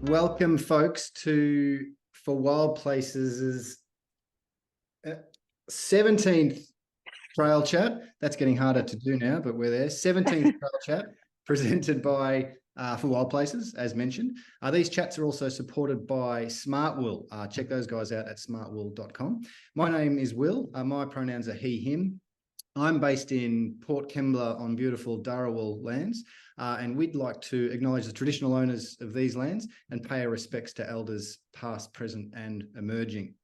Welcome, folks, to For Wild Places' 17th trail chat. That's getting harder to do now, but we're there. 17th trail chat presented by For Wild Places, as mentioned. These chats are also supported by Smartwool. Check those guys out at smartwool.com. My name is Will. My pronouns are he, him. I'm based in Port Kembla on beautiful Dharawal lands, and we'd like to acknowledge the traditional owners of these lands and pay our respects to elders past, present and emerging.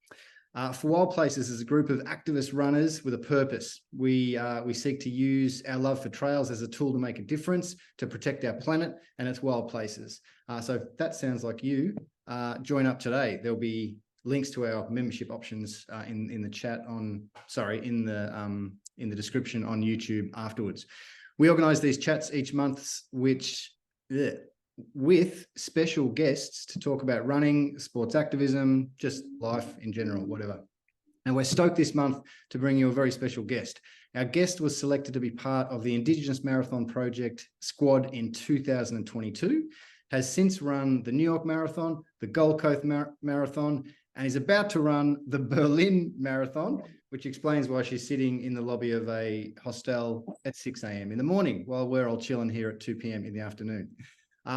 For Wild Places is a group of activist runners with a purpose. We seek to use our love for trails as a tool to make a difference, to protect our planet and its wild places. So if that sounds like you, join up today. There'll be links to our membership options in the chat in the description on YouTube afterwards. We organise these chats each month, with special guests to talk about running, sports activism, just life in general, whatever. And we're stoked this month to bring you a very special guest. Our guest was selected to be part of the Indigenous Marathon Project squad in 2022, has since run the New York Marathon, the Gold Coast Marathon, and is about to run the Berlin Marathon, which explains why she's sitting in the lobby of a hostel at 6 a.m. in the morning while we're all chilling here at 2 p.m. in the afternoon.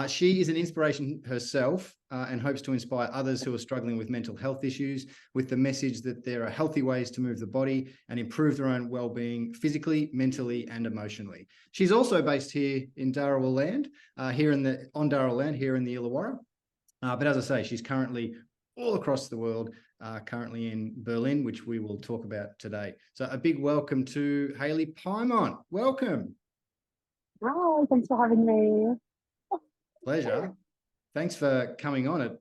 She is an inspiration herself and hopes to inspire others who are struggling with mental health issues with the message that there are healthy ways to move the body and improve their own well-being physically, mentally, and emotionally. She's also based here in Dharawal land, here in the Illawarra. But as I say, she's currently all across the world, currently in Berlin, which we will talk about today. So a big welcome to Hayley Pymont. Welcome. Hi, thanks for having me. Pleasure. Thanks for coming on at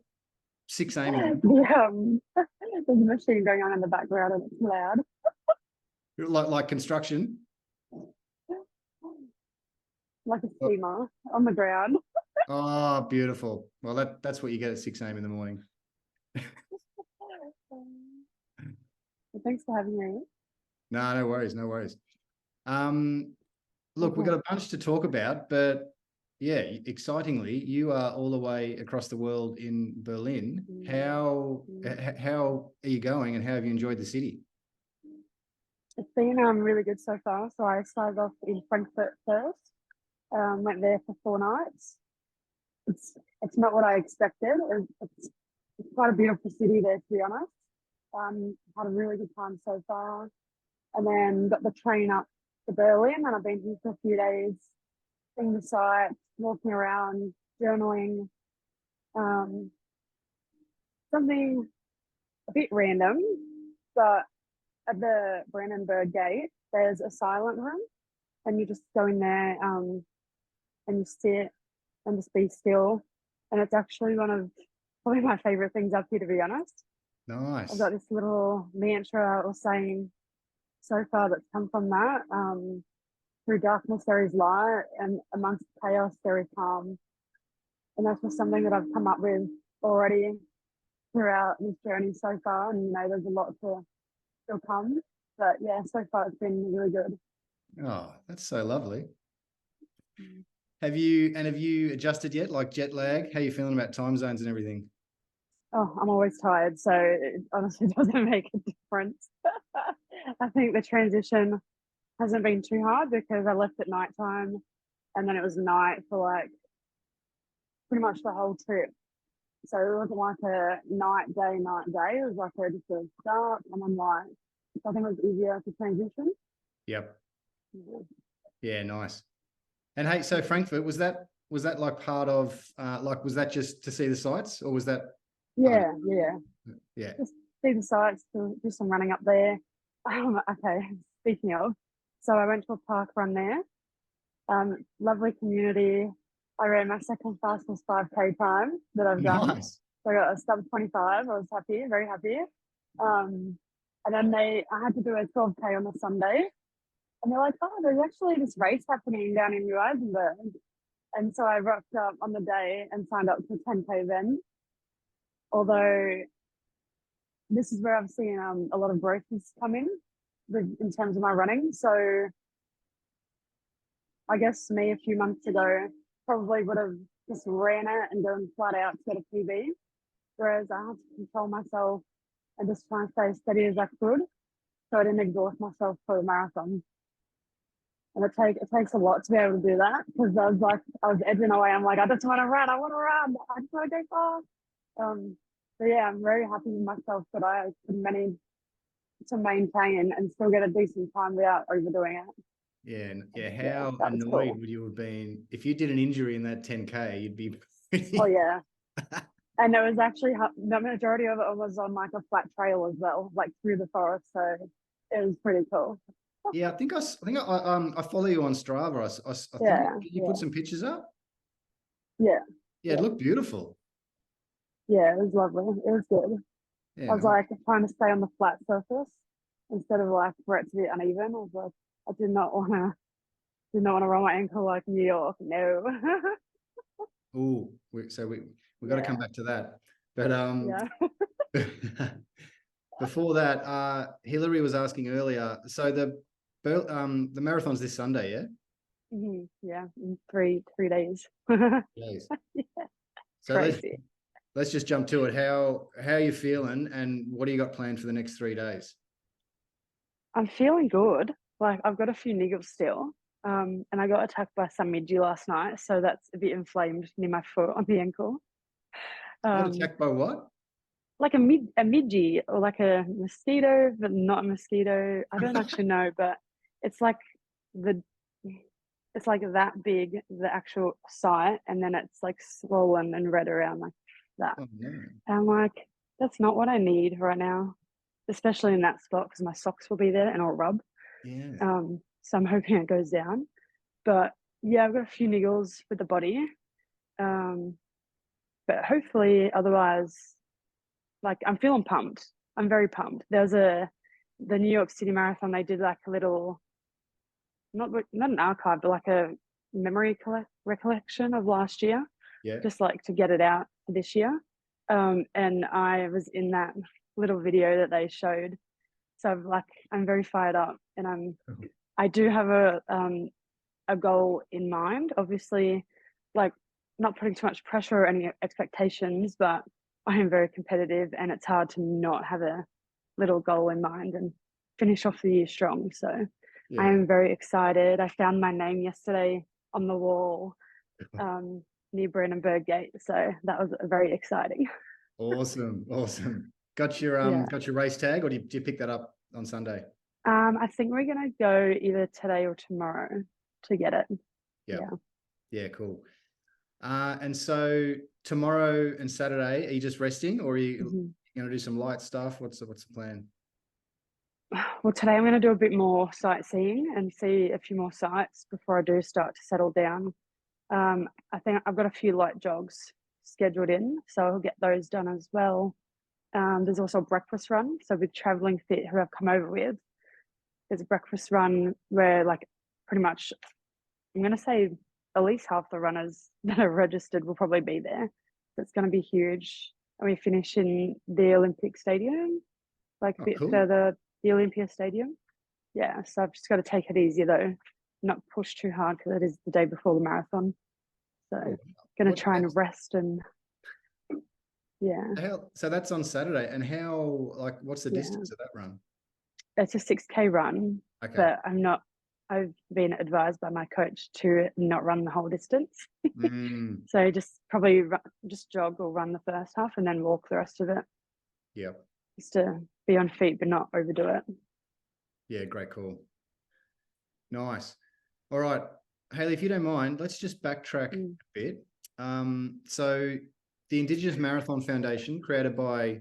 6 a.m. There's a machine going on in the background and it's loud. Like construction? Like a steamer on the ground. Oh, beautiful. Well, that's what you get at 6 a.m. in the morning. Well, thanks for having me. No worries. Look, we've got a bunch to talk about, but yeah, excitingly, you are all the way across the world in Berlin. How are you going and how have you enjoyed the city? It's been really good so far. So I started off in Frankfurt first. Went there for 4 nights. It's not what I expected. It's quite a beautiful city there, to be honest. Had a really good time so far. And then got the train up to Berlin, and I've been here for a few days, seeing the sights, walking around, journaling. Something a bit random, but at the Brandenburg Gate, there's a silent room, and you just go in there and you sit and just be still. And it's actually one of probably my favorite things up here, to be honest. Nice. I've got this little mantra or saying so far that's come from that. Through darkness there is light, and amongst chaos there is calm. And that's just something that I've come up with already throughout this journey so far. And there's a lot to still come, but yeah, so far it's been really good. Oh, that's so lovely. Have you adjusted yet, like jet lag? How are you feeling about time zones and everything? Oh, I'm always tired, so it honestly doesn't make a difference. I think the transition hasn't been too hard because I left at nighttime and then it was night for like pretty much the whole trip. So it wasn't like a night, day. It was like just a dark and then light. So I think it was easier to transition. Yep. Yeah, nice. And hey, so Frankfurt, was that like part of was that just to see the sights, or was that? Yeah. Just see the sights, do some running up there. Okay, speaking of, so I went to a park run there. Lovely community. I ran my second fastest 5K time that I've done. Nice. So I got a sub 25. I was happy, very happy. And then I had to do a 12K on a Sunday. And they're like, oh, there's actually this race happening down in Eisenberg. And so I rocked up on the day and signed up for 10K then. Although this is where I've seen a lot of growth is coming in terms of my running. So I guess me a few months ago probably would have just ran it and going flat out to get a PB. Whereas I had to control myself and just try and stay as steady as I could, so I didn't exhaust myself for the marathon. And it takes a lot to be able to do that, because I was edging away. I'm like, I just want to run. I want to run. I just want to go fast. So yeah, I'm very happy with myself that I could manage to maintain and still get a decent time without overdoing it. Yeah. How that was annoyed cool. would you have been if you did an injury in that 10K? You'd be pretty. Oh yeah. And it was actually the majority of it was on like a flat trail as well, like through the forest. So it was pretty cool. Yeah, I think I follow you on Strava. I think Yeah, you put some pictures up. yeah, Yeah, it looked beautiful. yeah. It was lovely. It was good. Yeah, I was like trying to stay on the flat surface instead of like for it to be uneven. I was like, I did not want to roll my ankle like New York. No. oh, we got to come back to that. But Yeah. before that, Hillary was asking earlier. So the marathon's this Sunday, yeah? Yeah, in three days. Yes. Yeah, So crazy. let's just jump to it. How are you feeling, and what do you got planned for the next 3 days? I'm feeling good. Like I've got a few niggles still. And I got attacked by some midgie last night, so that's a bit inflamed near my foot on the ankle. Got attacked by what? Like a midgie or like a mosquito, but not a mosquito. I don't actually know, but it's like the it's like that big, the actual site, and then it's like swollen and red around like that. Oh, no. And I'm like, that's not what I need right now, especially in that spot, because my socks will be there and I'll rub. Yeah. So I'm hoping it goes down. But yeah, I've got a few niggles with the body. But hopefully otherwise, like I'm feeling pumped. I'm very pumped. The New York City Marathon, they did like a little, not an archive, but like a memory recollection of last year, Yeah. just like to get it out for this year. And I was in that little video that they showed. So I'm very fired up, and I do have a goal in mind. Obviously, like not putting too much pressure or any expectations, but I am very competitive, and it's hard to not have a little goal in mind and finish off the year strong. So I am very excited. I found my name yesterday on the wall near Brandenburg Gate, so that was very exciting. Awesome. Got your race tag, or do you pick that up on Sunday? I think we're gonna go either today or tomorrow to get it. Yeah, cool. And so tomorrow and Saturday, are you just resting, or are you going to do some light stuff? What's the plan? Well, today I'm going to do a bit more sightseeing and see a few more sites before I do start to settle down. I think I've got a few light jogs scheduled in, so I'll get those done as well. There's also a breakfast run. So with Traveling Fit, who I've come over with, there's a breakfast run where like pretty much, I'm going to say at least half the runners that are registered will probably be there. So it's going to be huge. And we finish in the Olympic Stadium, like a bit further, the Olympia Stadium. Yeah, so I've just got to take it easy though, not push too hard, because it is the day before the marathon. So going to try and rest and So that's on Saturday. And what's the distance of that run? It's a 6K run, but I've been advised by my coach to not run the whole distance. So just probably just jog or run the first half and then walk the rest of it. Yeah. Just to be on feet, but not overdo it. Yeah, great call. Nice. All right, Hayley, if you don't mind, let's just backtrack a bit. So the Indigenous Marathon Foundation, created by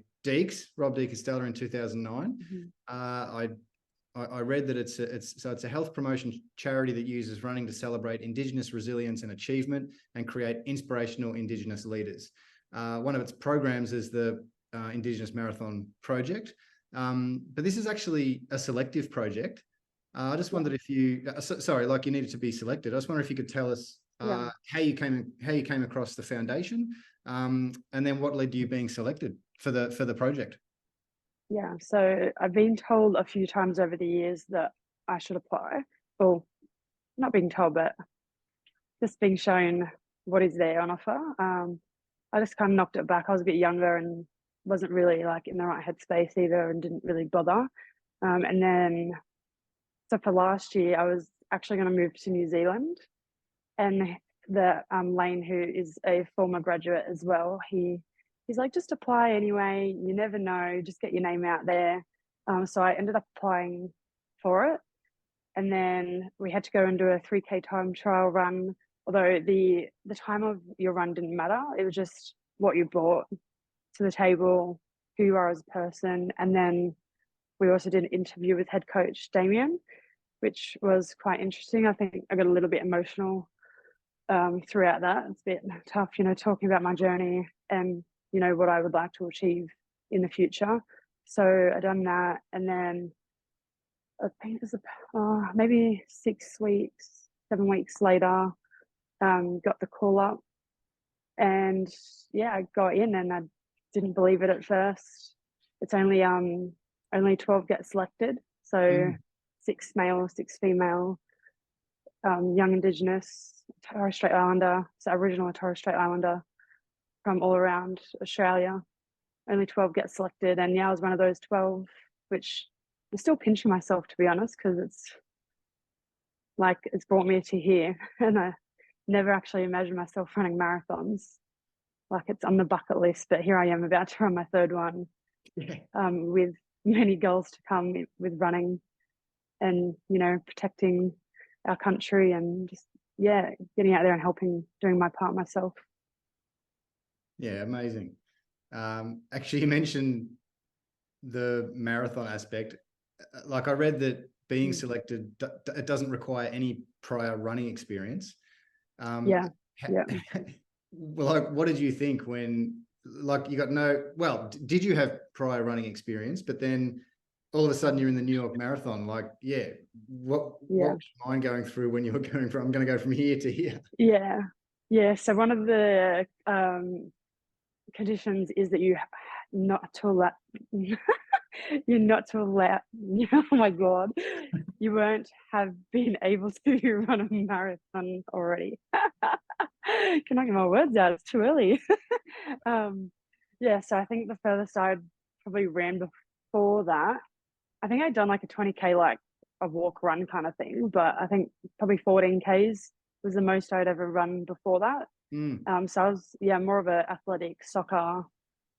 Rob De Castella in 2009. I read that it's a health promotion charity that uses running to celebrate Indigenous resilience and achievement and create inspirational Indigenous leaders. One of its programs is the Indigenous Marathon Project, but this is actually a selective project. I just wondered if you, you needed to be selected. I just wonder if you could tell us how you came across the foundation, and then what led to you being selected for the project. Yeah, so I've been told a few times over the years that I should apply. Well, not being told, but just being shown what is there on offer. I just kind of knocked it back. I was a bit younger and wasn't really like in the right headspace either, and didn't really bother. And then, so for last year, I was actually going to move to New Zealand, and the Lane, who is a former graduate as well, he's like, just apply anyway. You never know. Just get your name out there. So I ended up applying for it, and then we had to go and do a 3K time trial run. Although the time of your run didn't matter, it was just what you brought to the table, who you are as a person. And then we also did an interview with head coach Damien, which was quite interesting. I think I got a little bit emotional throughout that. It's a bit tough, talking about my journey and, what I would like to achieve in the future. So I done that, and then I think it was maybe 7 weeks later, got the call up, and I got in, and I didn't believe it at first. It's only 12 get selected, so 6 male, 6 female, young Indigenous, Torres Strait Islander, so Aboriginal and Torres Strait Islander from all around Australia. Only 12 get selected, and I was one of those 12, which I'm still pinching myself, to be honest, because it's brought me to here, and I never actually imagined myself running marathons. Like, it's on the bucket list, but here I am about to run my 3rd one, with many goals to come with running and, protecting our country, and just, getting out there and helping, doing my part myself. Yeah, amazing. Actually, you mentioned the marathon aspect. Like, I read that being selected, it doesn't require any prior running experience. Well, like, what did you think when, like, you got did you have prior running experience, but then all of a sudden you're in the New York Marathon? Like, what was your mind going through when you were going from, I'm going to go from here to here? So one of the conditions is that you're not to allow oh my god, you won't have been able to run a marathon already. Can I get my words out? It's too early. So I think the furthest I probably ran before that, I think I'd done like a 20K, like a walk run kind of thing, but I think probably 14Ks was the most I'd ever run before that. So I was more of an athletic soccer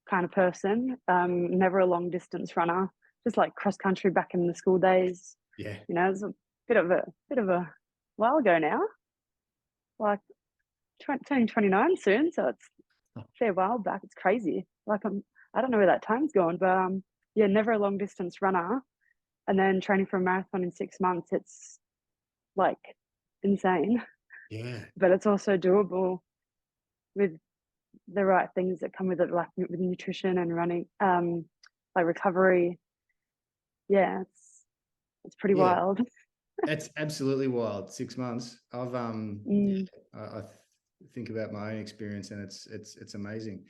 kind of person, never a long distance runner, just like cross country back in the school days. It's a bit of a while ago now, like turning 29 soon, so it's a fair while back. It's crazy. Like, I don't know where that time's gone, but never a long distance runner, and then training for a marathon in 6 months. It's like insane, but it's also doable with the right things that come with it, like with nutrition and running, like recovery. It's pretty wild. It's absolutely wild. 6 months. I've I think about my own experience, and it's amazing.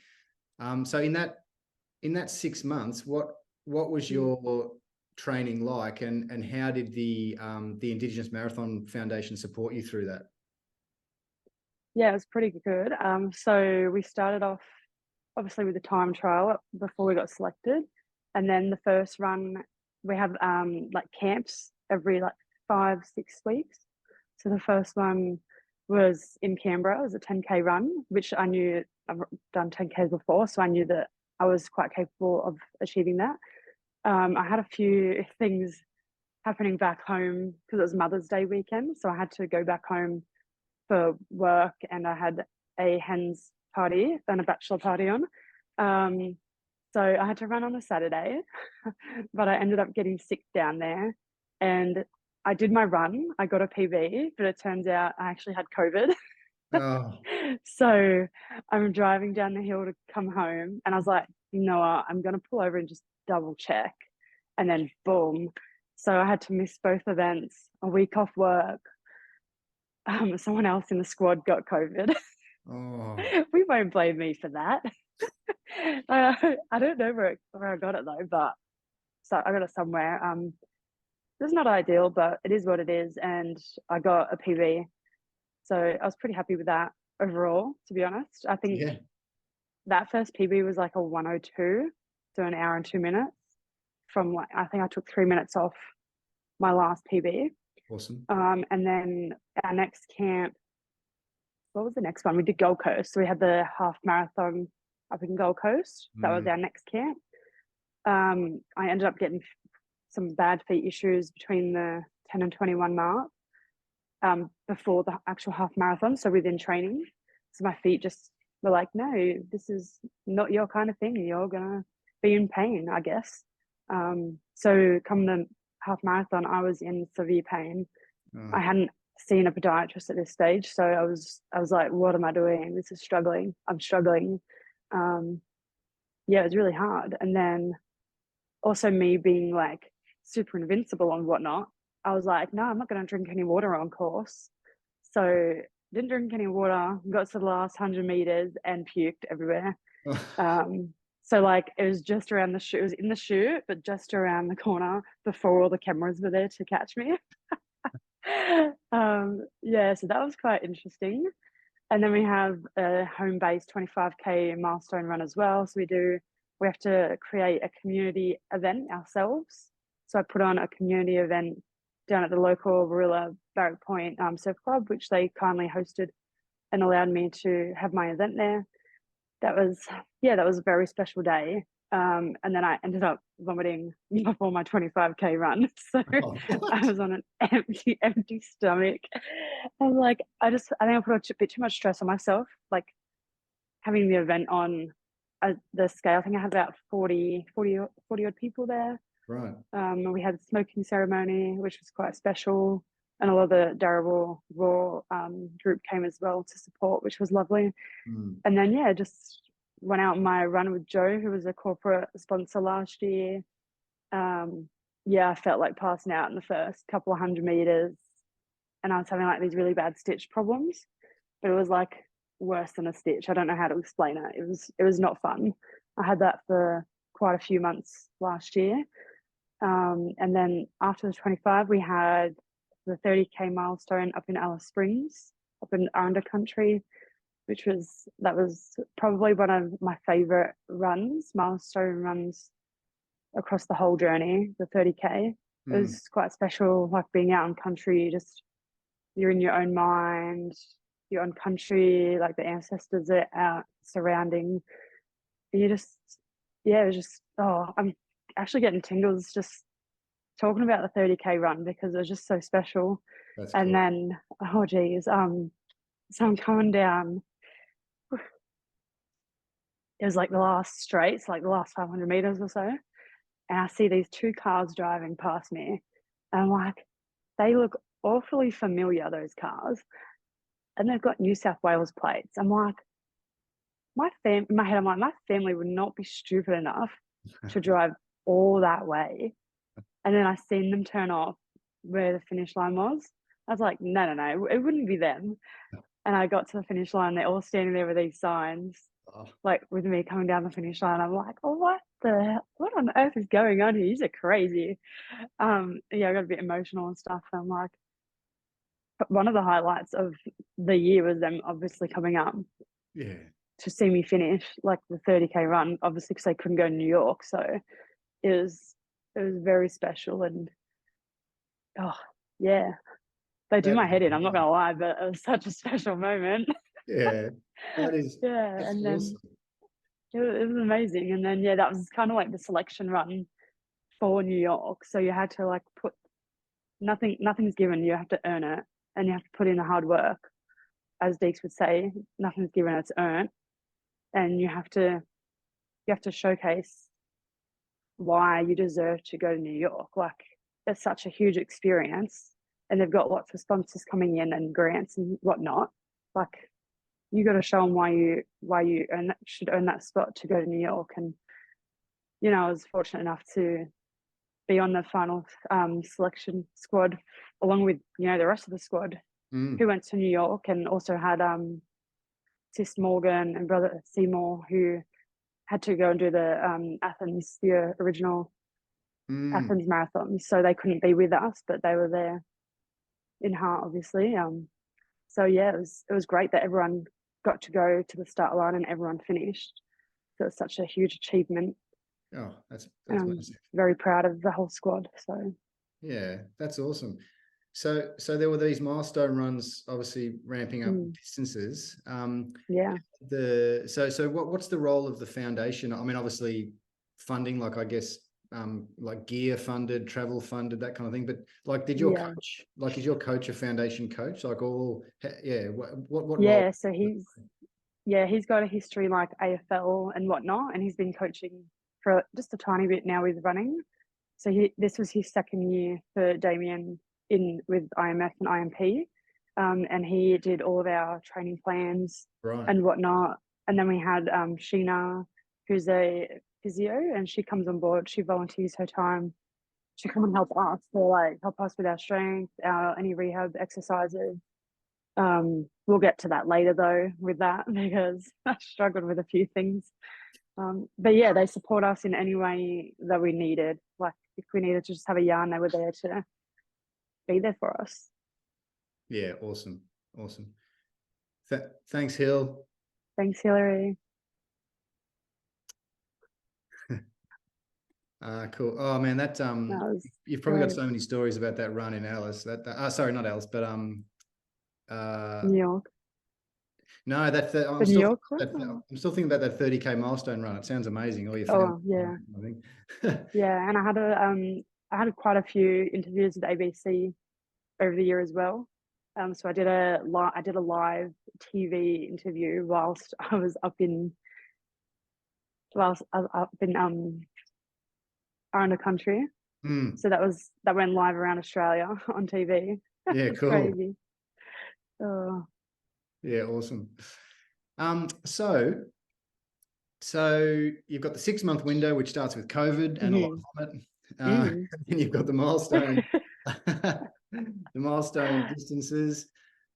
So in that 6 months, what was your training like, and how did the Indigenous Marathon Foundation support you through that? It was pretty good. So we started off obviously with the time trial before we got selected, and then the first run we have like camps every like 5-6 weeks. So the first one was in Canberra. It was a 10K run, which I knew I've done 10Ks before, so I knew that I was quite capable of achieving that. I had a few things happening back home because it was Mother's Day weekend, so I had to go back home for work, and I had a hen's party and a bachelor party on. So I had to run on a Saturday, but I ended up getting sick down there, and I did my run. I got a PB, but it turns out I actually had COVID. So I'm driving down the hill to come home, and I was like, you know what, I'm going to pull over and just double check. And then boom. So I had to miss both events, a week off work. Someone else in the squad got COVID. We won't blame me for that. I don't know where I got it though, but so I got it somewhere. It's not ideal, but it is what it is, and I got a PB, so I was pretty happy with that. overall, to be honest. I think Yeah, that first PB was like a 1:02, so an hour and 2 minutes. From like, I think I took 3 minutes off my last PB. awesome. And then our next camp, what was the next one? We did Gold Coast. So we had the half marathon up in Gold Coast. That was our next camp. I ended up getting some bad feet issues between the 10 and 21 mark before the actual half marathon. So within training, so my feet just were like, no, this is not your kind of thing. You're gonna be in pain, I guess. So come the half marathon, I was in severe pain. I hadn't seen a podiatrist at this stage, so I was like, what am I doing? This is struggling. I'm struggling. Yeah, it was really hard. And then also me being like super invincible and whatnot, I was like, no, I'm not going to drink any water on course. So didn't drink any water, got to the last 100 meters and puked everywhere. So like it was just around the chute, it was in the chute, but just around the corner before all the cameras were there to catch me. Yeah, so that was quite interesting. And then we have a home-based 25K milestone run as well. So we have to create a community event ourselves. So I put on a community event down at the local Warilla Barrack Point Surf Club, which they kindly hosted and allowed me to have my event there. That was a very special day. And then I ended up vomiting before my 25K run. So I was on an empty stomach. I was like, I think I put a bit too much stress on myself, like having the event on the scale. I think I had about 40 odd people there. Right. We had a smoking ceremony, which was quite special. And a lot of the Darrabul Raw group came as well to support, which was lovely. And then, yeah, just went out on my run with Joe, who was a corporate sponsor last year. Yeah, I felt like passing out in the first couple of 100 meters, and I was having like these really bad stitch problems, but it was like worse than a stitch. I don't know how to explain it. It was not fun. I had that for quite a few months last year. And then after the 25, we had the 30K milestone up in Alice Springs, up in Aranda country, that was probably one of my favorite milestone runs across the whole journey, the 30K. It was quite special, like being out in country, you're in your own mind, your own country, like the ancestors are out surrounding. You just, yeah, it was just, I'm actually getting tingles just talking about the 30K run because it was just so special. That's and cool. then, oh geez, so I'm coming down. It was like the last straight, so like the last 500 meters or so. And I see these two cars driving past me. And I'm like, they look awfully familiar, those cars. And they've got New South Wales plates. I'm like, in my head, I'm like, my family would not be stupid enough to drive all that way. And then I seen them turn off where the finish line was. I was like, no, it wouldn't be them. And I got to the finish line, they're all standing there with these signs, like with me coming down the finish line. I'm like, oh, what on earth is going on here? These are crazy. Yeah, I got a bit emotional and stuff. And I'm like, one of the highlights of the year was them obviously coming up to see me finish like the 30K run, obviously because they couldn't go to New York. So it was very special. And yeah, they do my head in, I'm not gonna lie, but it was such a special moment. Yeah, that's And then awesome. it was amazing. And then yeah, that was kind of like the selection run for New York. So you had to like put nothing's given, you have to earn it, and you have to put in the hard work. As Deeks would say, nothing's given, it's earned. And you have to showcase why you deserve to go to New York. Like, it's such a huge experience, and they've got lots of sponsors coming in and grants and whatnot. Like, you got to show them why you should earn that spot to go to New York. And I was fortunate enough to be on the final selection squad, along with the rest of the squad who went to New York, and also had Sis Morgan and brother Seymour, who had to go and do the Athens, the original Athens marathon. So they couldn't be with us, but they were there in heart, obviously. So yeah, it was great that everyone got to go to the start line and everyone finished. So it's such a huge achievement. Oh, that's I'm massive. very proud of the whole squad. So Yeah, that's awesome. So there were these milestone runs, obviously ramping up distances. yeah, So what's the role of the foundation? I mean, obviously funding, like I guess, like gear funded, travel funded, that kind of thing. But like, did your yeah, coach, like, is your coach a foundation coach? Like, yeah, what role? yeah. So he's got a history like AFL and whatnot, and he's been coaching for just a tiny bit now with running. So this was his second year for Damien in with IMF and IMP, and he did all of our training plans Right. and whatnot. And then we had Sheena, who's a physio, and she comes on board. She volunteers her time to come and help us, so like help us with our strength, our any rehab exercises. We'll get to that later though with that because I struggled with a few things. But yeah, they support us in any way that we needed. Like if we needed to just have a yarn, they were there to be there for us. Yeah, awesome. Thanks, Hill. Thanks, Hillary. Cool. Oh man, That was you've probably got great. so many stories about that run in Alice. Sorry, not Alice, but New York. no, The New York one? I'm still thinking about that 30K milestone run. It sounds amazing. All your family. Oh yeah, I think. yeah. And I had quite a few interviews with ABC over the year as well. So I did a live TV interview whilst I was up in around the country. So that went live around Australia on TV. Yeah, It's cool. crazy. Oh. Yeah, awesome. So you've got the 6-month window, which starts with COVID and a lot of vomit. And you've got the milestone, the milestone distances.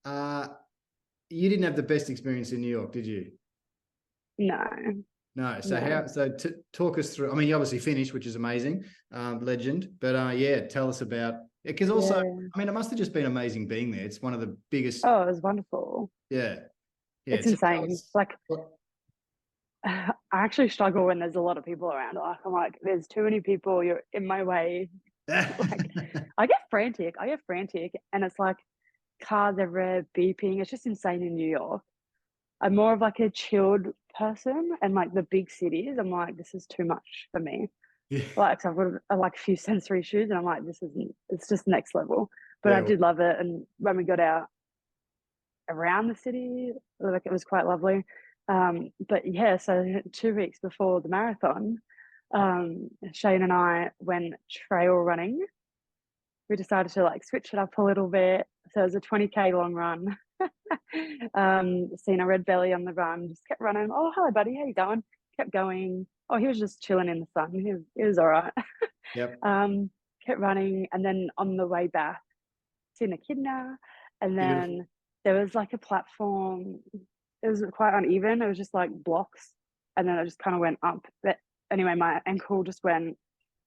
You didn't have the best experience in New York, did you? No. So talk us through. I mean, you obviously finished, which is amazing, legend. But yeah, tell us about it. Because also, I mean, it must have just been amazing being there. It's one of the biggest. Oh, it was wonderful. Yeah. It's insane. Like, I actually struggle when there's a lot of people around. Like, I'm like, there's too many people. You're in my way. Like, I get frantic, and it's like cars everywhere beeping. It's just insane in New York. I'm more of like a chilled person, and like the big cities, I'm like, this is too much for me. Yeah. Like, so I've got like a few sensory issues, and I'm like, it's just next level. But Yeah. I did love it, and when we got out around the city, like it was quite lovely. But yeah, so 2 weeks before the marathon, Shane and I went trail running. We decided to like switch it up a little bit. So it was a 20K long run. Seen a red belly on the run, just kept running. Oh, hello, buddy. How you going? Kept going. Oh, he was just chilling in the sun. He was all right. Yep. Kept running. And then on the way back, seen a kidna. And then Beautiful. there was like a platform. It was quite uneven. It was just like blocks. And then it just kind of went up. But anyway, my ankle just went,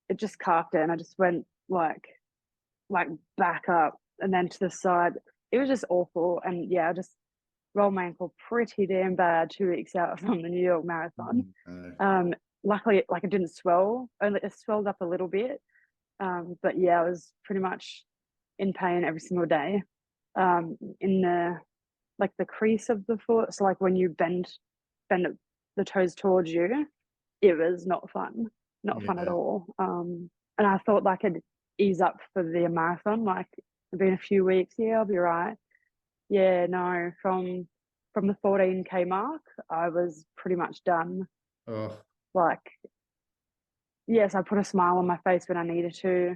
it just carved it. And I just went like back up and then to the side. It was just awful. And yeah, I just rolled my ankle pretty damn bad 2 weeks out from the New York Marathon. Luckily, like it didn't swell, only it swelled up a little bit. But yeah, I was pretty much in pain every single day. In the crease of the foot. So like when you bend the toes towards you, it was not fun. Not fun at all. And I thought like it'd ease up for the marathon, like it'd been a few weeks, yeah, I'll be right. Yeah, no, from the 14K mark, I was pretty much done. Oh. Like, yes, I put a smile on my face when I needed to,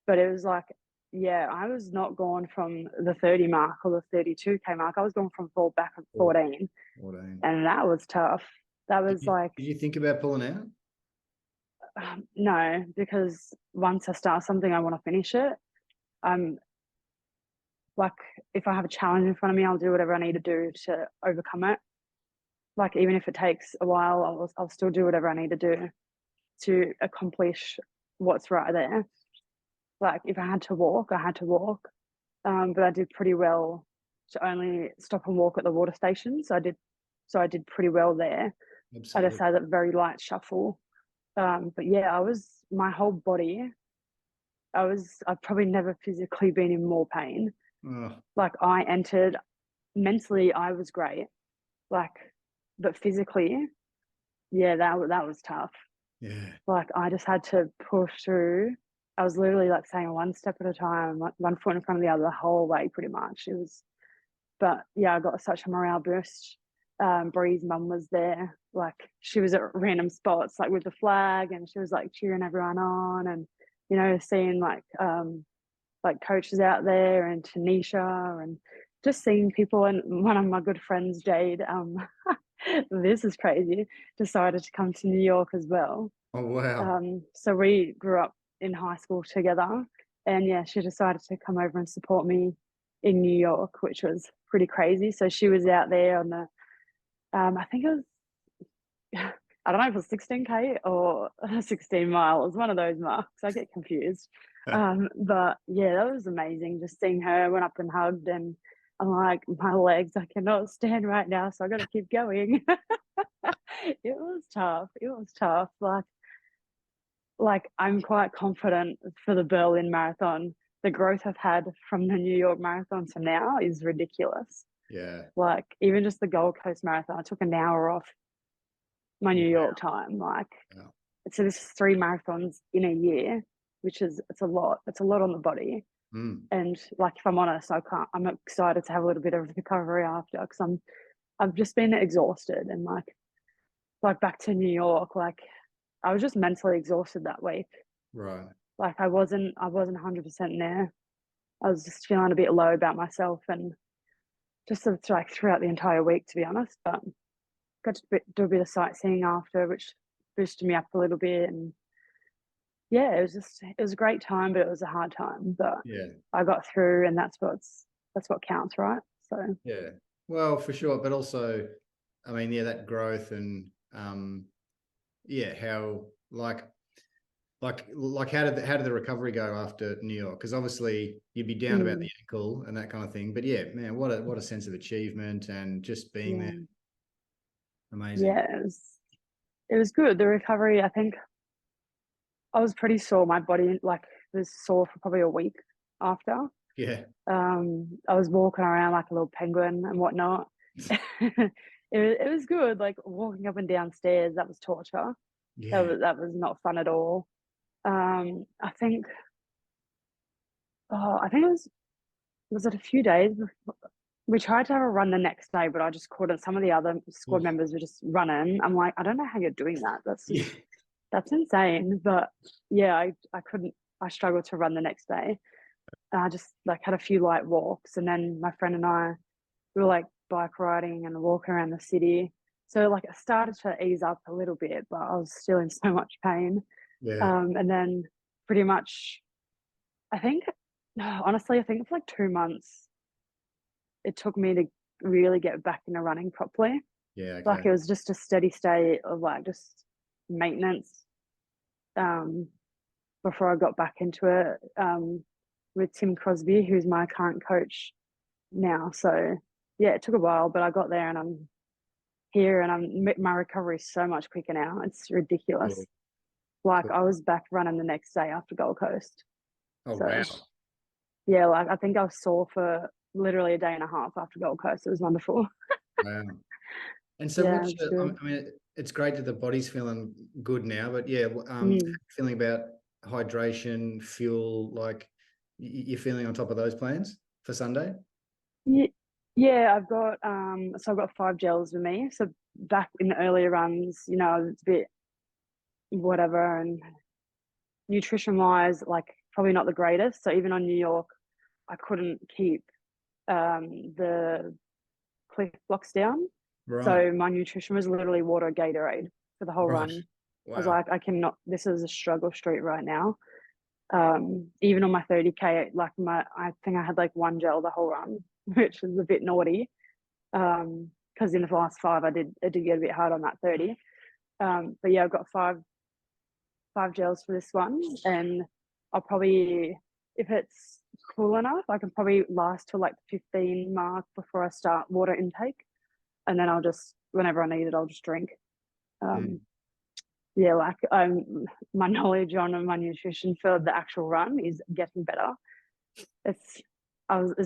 but it was like, yeah, I was not going from the 30 mark or the 32K mark. I was going from back at 14. And that was tough. That was Did you think about pulling out? No, because once I start something, I want to finish it. Like if I have a challenge in front of me, I'll do whatever I need to do to overcome it. Like even if it takes a while, I'll still do whatever I need to do to accomplish what's right there. Like if I had to walk, I had to walk. But I did pretty well to only stop and walk at the water station. So I did pretty well there. I just Absolutely. had a very light shuffle. But yeah, my whole body, I've probably never physically been in more pain. Oh, Like I entered mentally, I was great. Like, but physically, yeah, that was tough. yeah. Like I just had to push through. I was literally like saying one step at a time, like one foot in front of the other the whole way, pretty much. But yeah, I got such a morale boost. Bree's mum was there, like she was at random spots, like with the flag, and she was like cheering everyone on, and seeing like coaches out there and Tanisha, and just seeing people. And one of my good friends, Jade, this is crazy, decided to come to New York as well. Oh, wow. So we grew up in high school together, and yeah, she decided to come over and support me in New York, which was pretty crazy. So she was out there on the, I think it was, I don't know if it was 16K or 16 miles, one of those marks. I get confused. But yeah, that was amazing. Just seeing her, went up and hugged, and I'm like, my legs, I cannot stand right now, so I got to keep going. It was tough. It was tough. Like I'm quite confident for the Berlin Marathon. The growth I've had from the New York Marathon to now is ridiculous. Yeah. Like even just the Gold Coast Marathon, I took an hour off my New York time. Like, Wow. so this is 3 marathons in a year, which is it's a lot. It's a lot on the body. Mm. And like if I'm honest, I'm excited to have a little bit of recovery after, because I've just been exhausted, and like back to New York, like I was just mentally exhausted that week. Right. Like I wasn't 100% there. I was just feeling a bit low about myself, and just like throughout the entire week, to be honest. But got to do a bit of sightseeing after, which boosted me up a little bit. And yeah, it was a great time, but it was a hard time. But Yeah. I got through, and that's what counts, right? So Yeah. Well, for sure. But also, I mean, yeah, that growth and yeah, how how did the recovery go after New York? Because obviously you'd be down about the ankle and that kind of thing. But yeah, man, what a sense of achievement and just being there. yeah, Amazing. yeah, it was good. The recovery, I think I was pretty sore. My body like was sore for probably a week after. Yeah. I was walking around like a little penguin and whatnot. It was good. Like walking up and down stairs, that was torture. Yeah. That was not fun at all. I think I think it was it a few days before, we tried to have a run the next day, but I just couldn't. Some of the other squad Oof. members were just running. I'm like, I don't know how you're doing that. Yeah. That's insane. But yeah, I couldn't. I struggled to run the next day. And I just like had a few light walks, and then my friend and I, we were like bike riding and walking around the city. So like it started to ease up a little bit, but I was still in so much pain. Yeah. And then pretty much, I think, honestly, I think for like 2 months, it took me to really get back into running properly. Yeah. Like Okay. it was just a steady state of like just maintenance um, before I got back into it with Tim Crosby, who's my current coach now. So yeah, it took a while, but I got there, and I'm here, and my recovery is so much quicker now. It's ridiculous. Cool. Like Cool. I was back running the next day after Gold Coast. Oh, So wow. yeah, like I think I was sore for literally a day and a half after Gold Coast. It was wonderful. Wow. And so Yeah, what's it's your, good. I mean, it's great that the body's feeling good now, but yeah, Mm. feeling about hydration, fuel, like you're feeling on top of those plans for Sunday? Yeah, I've got 5 gels with me. So back in the earlier runs, it's a bit whatever, and nutrition wise, like probably not the greatest. So even on New York, I couldn't keep the cliff blocks down. Right. So my nutrition was literally water Gatorade for the whole Right. run. I was Wow. like, I cannot, this is a struggle street right now. Even on my 30K, like I think I had like 1 gel the whole run, which was a bit naughty. Because in the last 5, it did get a bit hard on that 30. But yeah, I've got five gels for this one, and I'll probably, if it's cool enough. I can probably last till like the 15 mark before I start water intake, and then I'll just, whenever I need it, I'll just drink. Yeah, like my knowledge on my nutrition for the actual run is getting better. It's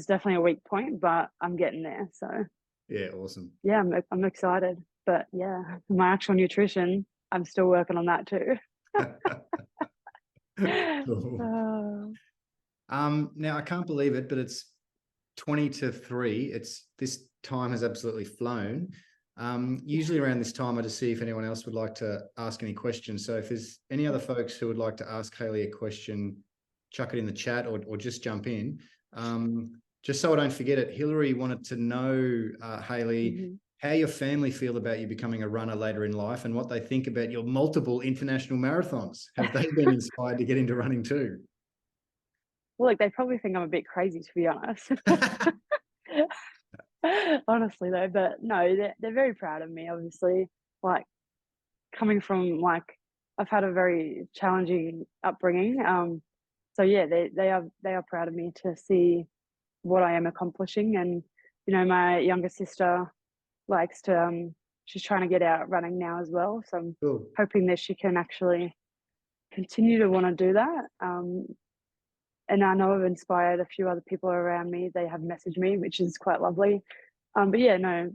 definitely a weak point, but I'm getting there. So Yeah, awesome. yeah, I'm excited. But yeah, my actual nutrition, I'm still working on that too. Cool. Now I can't believe it, but it's 20 to 3. This time has absolutely flown. Usually around this time, I just see if anyone else would like to ask any questions. So if there's any other folks who would like to ask Hayley a question, chuck it in the chat or just jump in. Just so I don't forget it, Hillary wanted to know, Hayley, how your family feel about you becoming a runner later in life and what they think about your multiple international marathons. Have they been inspired to get into running too? Well, like, they probably think I'm a bit crazy, to be honest. Honestly though, but no, they're very proud of me, obviously. Like, coming from, like, I've had a very challenging upbringing. So yeah, they are proud of me to see what I am accomplishing. And you know, my younger sister likes to she's trying to get out running now as well. So I'm Cool. hoping that she can actually continue to want to do that. And I know I've inspired a few other people around me. They have messaged me, which is quite lovely. But yeah, no,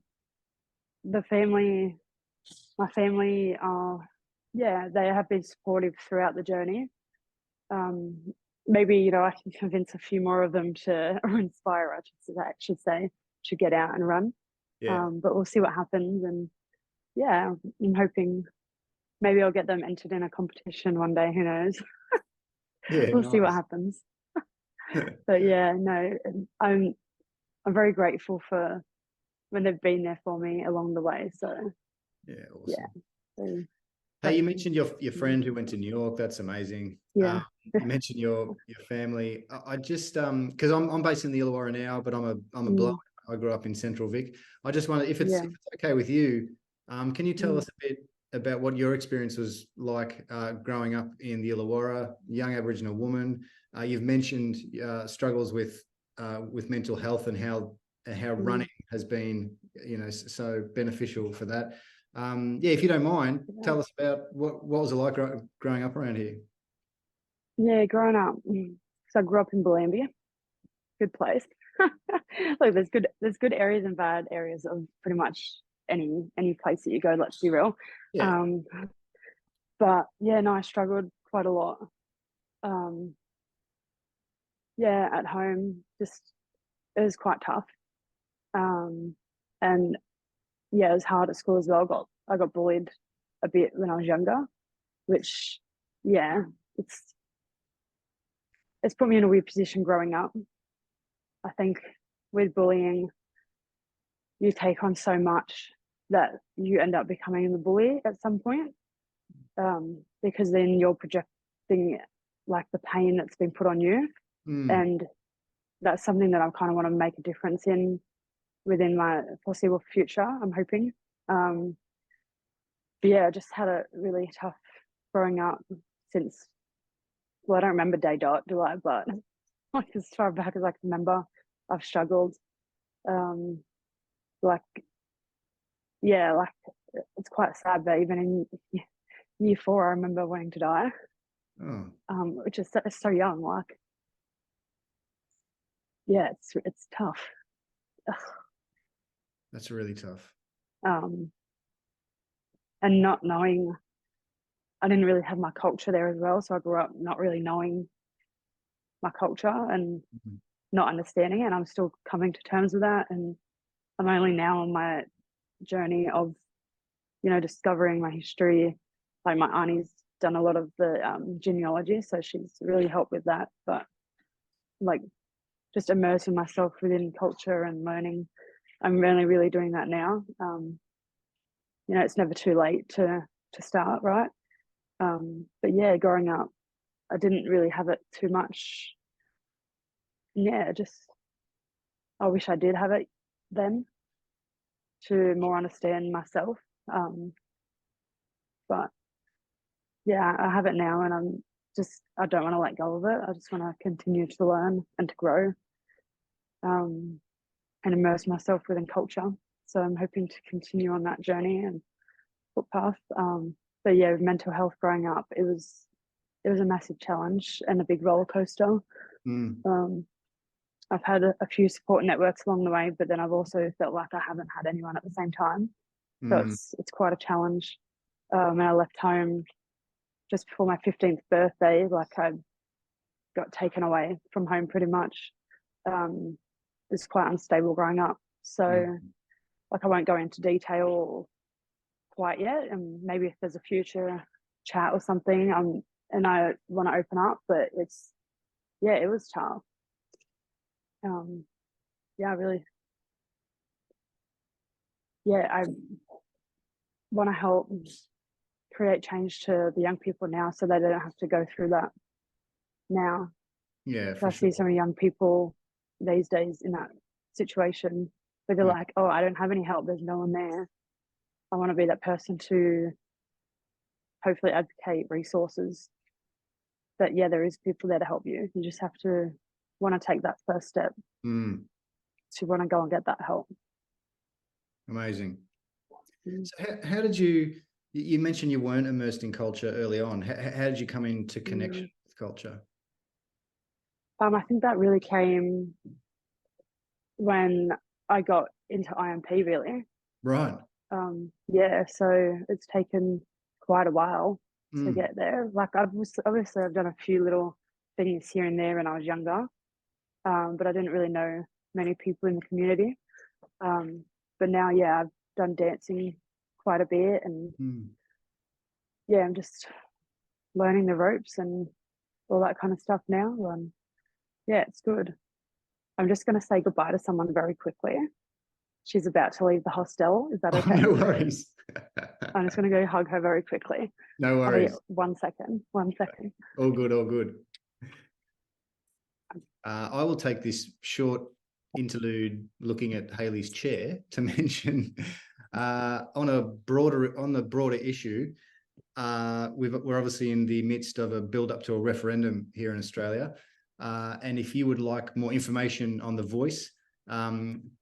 my family, yeah, they have been supportive throughout the journey. Maybe, you know, I can convince a few more of them to, or inspire, I should say, to get out and run. Yeah. But we'll see what happens. And yeah, I'm hoping maybe I'll get them entered in a competition one day. Who knows? Yeah. We'll see what Nice. happens. But yeah, no, I'm very grateful for when they've been there for me along the way. So Yeah. Awesome. yeah. So, Hey, you mentioned your friend who went to New York. That's amazing. yeah. You mentioned your family. I just because I'm based in the Illawarra now, but I'm a bloke. I grew up in Central Vic. I just wonder if it's okay with you. Can you tell us a bit about what your experience was like growing up in the Illawarra, young Aboriginal woman? You've mentioned struggles with mental health and how running has been, you know, so beneficial for that. Yeah, if you don't mind, tell us about what was it like growing up around here? Yeah, growing up. So I grew up in Bulambia. Good place. Like, there's good areas and bad areas of pretty much any place that you go, let's be real. Yeah. But yeah, no, I struggled quite a lot. Yeah, at home, just, it was quite tough. And yeah, it was hard at school as well. I got bullied a bit when I was younger, which, yeah, it's put me in a weird position growing up. I think with bullying, you take on so much that you end up becoming the bully at some point, because then you're projecting like the pain that's been put on you. And that's something that I kind of want to make a difference in within my foreseeable future, I'm hoping. But yeah, I just had a really tough growing up since, well, I don't remember day dot, do I? But like, as far back as I can remember, I've struggled. Like, yeah, like, it's quite sad that even in year 4, I remember wanting to die. Which is so young. Like, yeah, it's tough. Ugh. That's really tough. And not knowing, I didn't really have my culture there as well. So I grew up not really knowing my culture and not understanding it. And I'm still coming to terms with that. And I'm only now on my journey of, you know, discovering my history. Like, my auntie's done a lot of the genealogy, so she's really helped with that. But like, just immersing myself within culture and learning, I'm really doing that now. You know, it's never too late to start, right? But yeah, growing up, I didn't really have it too much. Yeah, just, I wish I did have it then to more understand myself. But yeah, I have it now, and I'm I don't want to let go of it. I just want to continue to learn and to grow, and immerse myself within culture. So I'm hoping to continue on that journey and footpath. But yeah, with mental health growing up, it was a massive challenge and a big roller coaster. I've had a few support networks along the way, but then I've also felt like I haven't had anyone at the same time. So it's quite a challenge. And I left home just before my 15th birthday. Like, I got taken away from home pretty much. It's quite unstable growing up. So like, I won't go into detail quite yet. And maybe if there's a future chat or something, and I want to open up, but it was tough. I want to help create change to the young people now, so they don't have to go through that now. Yeah, I see so many young people these days in that situation where they're like, oh, I don't have any help, there's no one there. I want to be that person to hopefully advocate resources that, yeah, there is people there to help you. You just have to want to take that first step to want to go and get that help. Amazing. So how did you mentioned you weren't immersed in culture early on. How did you come into connection with culture? I think that really came when I got into IMP, really. Right. So it's taken quite a while to get there. Like, I've done a few little things here and there when I was younger, but I didn't really know many people in the community. But now, I've done dancing quite a bit, and I'm just learning the ropes and all that kind of stuff now. It's good. I'm just going to say goodbye to someone very quickly. She's about to leave the hostel. Is that okay? No worries. I'm just going to go hug her very quickly. No worries. 1 second. 1 second. All good, all good. I will take this short interlude looking at Hayley's chair to mention on the broader issue. We're obviously in the midst of a build up to a referendum here in Australia. And if you would like more information on The Voice,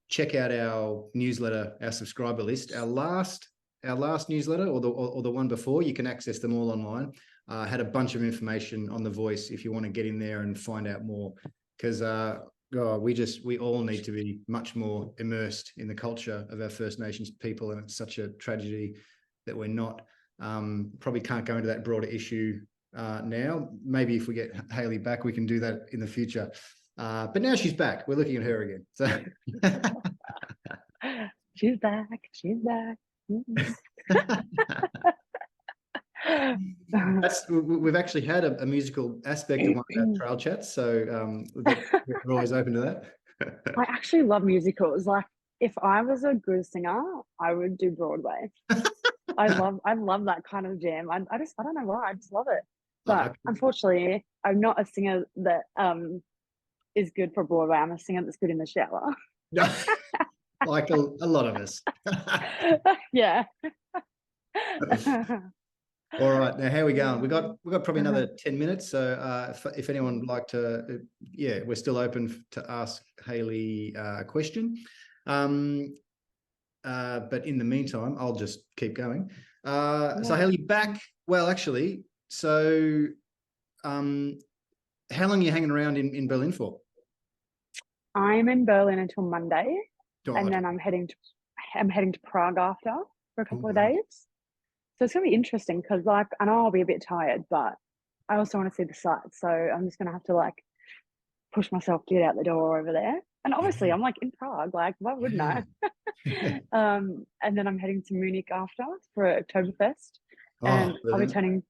check out our newsletter, our subscriber list. Our last newsletter, or the one before, you can access them all online. Had a bunch of information on The Voice if you want to get in there and find out more, because we all need to be much more immersed in the culture of our First Nations people, and it's such a tragedy that we're not. Probably can't go into that broader issue now. Maybe if we get Hayley back, we can do that in the future. But now she's back. We're looking at her again. So she's back. She's back. We've actually had a musical aspect of one of our trail chats, so we're always open to that. I actually love musicals. Like, if I was a good singer, I would do Broadway. I love that kind of jam. I don't know why. I just love it. But unfortunately, I'm not a singer that is good for Broadway. I'm a singer that's good in the shower. Like a lot of us. Yeah. All right, now how are we going? We've got probably another 10 minutes. So if anyone would like to, we're still open to ask Hayley a question. But in the meantime, I'll just keep going. So Hayley, back. Well, actually, so how long are you hanging around in Berlin for? I'm in Berlin until Monday, and then I'm heading to Prague after for a couple of days. So it's gonna be interesting because, like, I know I'll be a bit tired, but I also want to see the sights. So I'm just gonna have to, like, push myself to get out the door over there. And obviously, I'm like in Prague. Like, why wouldn't I? And then I'm heading to Munich after for Oktoberfest, and brilliant.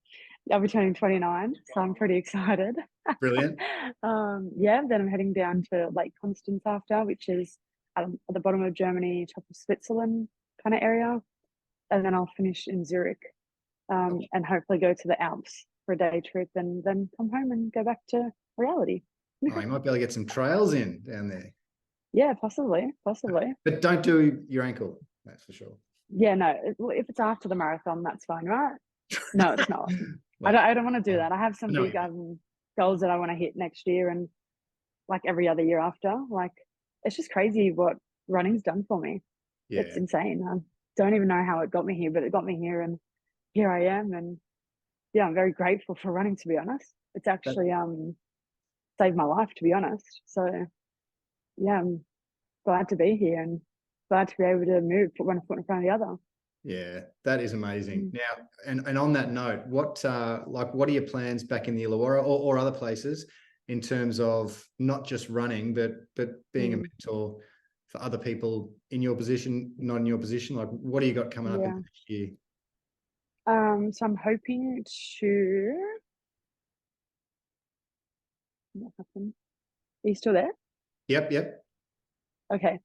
I'll be turning 29, so I'm pretty excited. Brilliant. Then I'm heading down to Lake Constance after, which is at the bottom of Germany, top of Switzerland kind of area. And then I'll finish in Zurich, and hopefully go to the Alps for a day trip, and then come home and go back to reality. You might be able to get some trails in down there. Yeah, possibly. But don't do your ankle, that's for sure. Yeah, no, if it's after the marathon, that's fine, right? No, it's not. Like, I don't want to do that. I have some I know what big you mean. goals that I want to hit next year and like every other year after. Like it's just crazy what running's done for me. It's Yeah, insane. I don't even know how it got me here, but it got me here, and here I am. And yeah, I'm very grateful for running, to be honest. It's that, actually saved my life, to be honest. So yeah, I'm glad to be here and glad to be able to move, put one foot in front of the other. yeah, that is amazing. Mm. Now, and on that note, what what are your plans back in the Illawarra or other places in terms of not just running, but being a Mm. mentor for other people in your position, not in your position? Like, what do you got coming up in Yeah. the next year? So I'm hoping to. What happened? Are you still there? Yep, yep. Okay.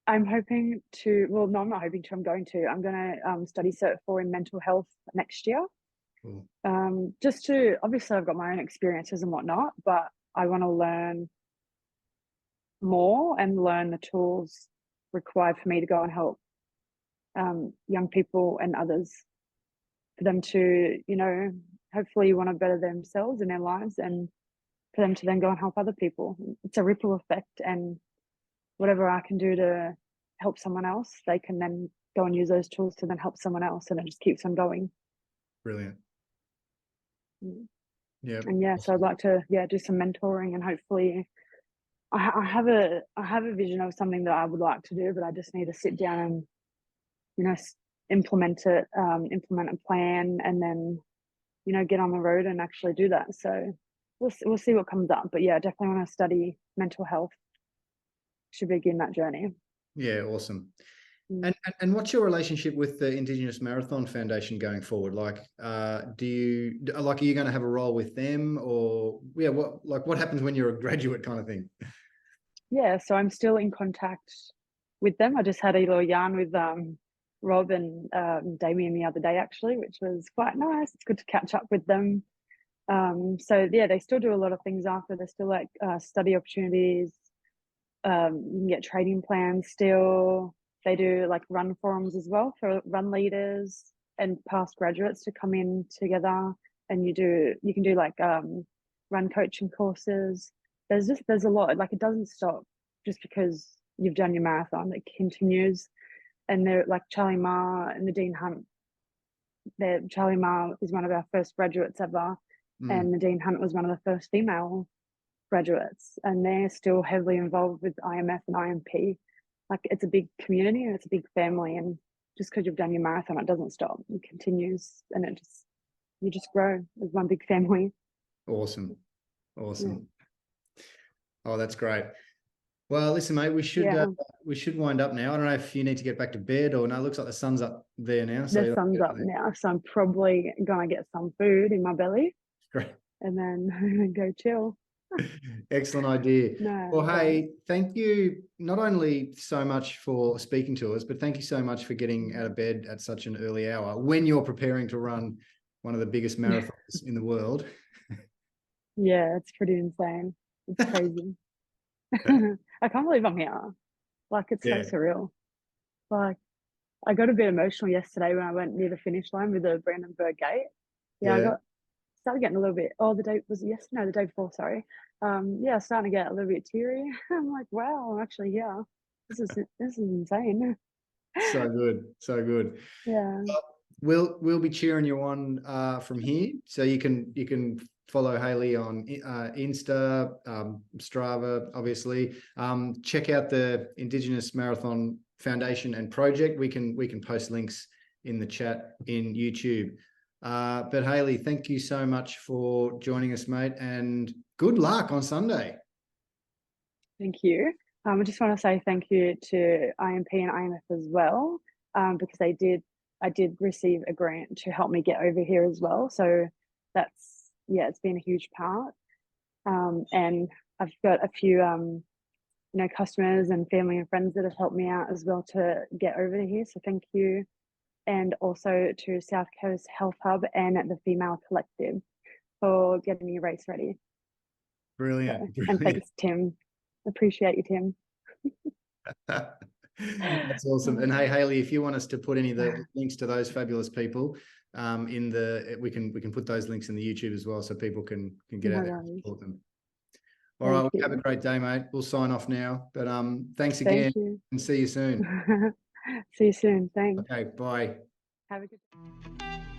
I'm hoping to. Well, no, I'm not hoping to. I'm going to. I'm going to study Cert 4 in mental health next year. Cool. Just to obviously I've got my own experiences and whatnot, but I want to learn more and learn the tools required for me to go and help young people and others, for them to, hopefully want to better themselves in their lives, and for them to then go and help other people. It's a ripple effect, and whatever I can do to help someone else, they can then go and use those tools to then help someone else, and it just keeps on going. Brilliant. Mm. Yeah. And yeah, so I'd like to do some mentoring, and hopefully I have a vision of something that I would like to do, but I just need to sit down and implement it, implement a plan, and then get on the road and actually do that. So we'll see what comes up. But yeah, definitely want to study mental health to begin that journey. Yeah, awesome. Mm. And what's your relationship with the Indigenous Marathon Foundation going forward? Like, do you like, are you going to have a role with them, or yeah, what happens when you're a graduate kind of thing? Yeah, so I'm still in contact with them. I just had a little yarn with Rob and Damien the other day, actually, which was quite nice. It's good to catch up with them. So yeah, they still do a lot of things after. There's still like study opportunities. You can get training plans still. They do like run forums as well for run leaders and past graduates to come in together, and you can do like run coaching courses. There's a lot. Like it doesn't stop just because you've done your marathon. It continues. And they're like Charlie Ma and Nadine Hunt. Charlie Ma is one of our first graduates ever, Mm, and Nadine Hunt was one of the first female graduates, and they're still heavily involved with IMF and IMP. Like it's a big community and it's a big family, and just because you've done your marathon, it doesn't stop. It continues, and you just grow as one big family. awesome, Yeah. awesome. Oh, that's great. Well, listen, mate, Yeah. we should wind up now. I don't know if you need to get back to bed or no. It looks like the sun's up there now. The So sun's up now, so I'm probably gonna get some food in my belly great. and then go chill. Excellent idea. No, Well, but hey, thank you not only so much for speaking to us, but thank you so much for getting out of bed at such an early hour when you're preparing to run one of the biggest marathons in the world. yeah, it's pretty insane. It's crazy. I can't believe I'm here. Like it's so Yeah, surreal. Like I got a bit emotional yesterday when I went near the finish line with the Brandenburg Gate. Yeah, I yeah. got started getting a little bit. Oh, the day was it yesterday? No, the day before. Sorry. Yeah, starting to get a little bit teary. I'm like, wow, I'm actually here. This is insane. So good, so good. Yeah, We'll be cheering you on from here, so you can follow Hayley on Insta, Strava, obviously. Check out the Indigenous Marathon Foundation and Project. We can post links in the chat in YouTube. But Hayley, thank you so much for joining us, mate, and good luck on Sunday. thank you. I just want to say thank you to IMP and IMF as well, because I did receive a grant to help me get over here as well. So it's been a huge part. And I've got a few customers and family and friends that have helped me out as well to get over here. So thank you. And also to South Coast Health Hub and the Female Collective for getting me race ready. Brilliant, So, and brilliant. thanks, Tim. Appreciate you, Tim. That's awesome. And hey, Hayley, if you want us to put any of the links to those fabulous people, we can put those links in the YouTube as well, so people can get No out there and worries. support them. All right, Thank well, have a you. great day, mate. We'll sign off now, but thanks again, Thank you. and see you soon. See you soon. Thanks. Okay, bye. Have a good day.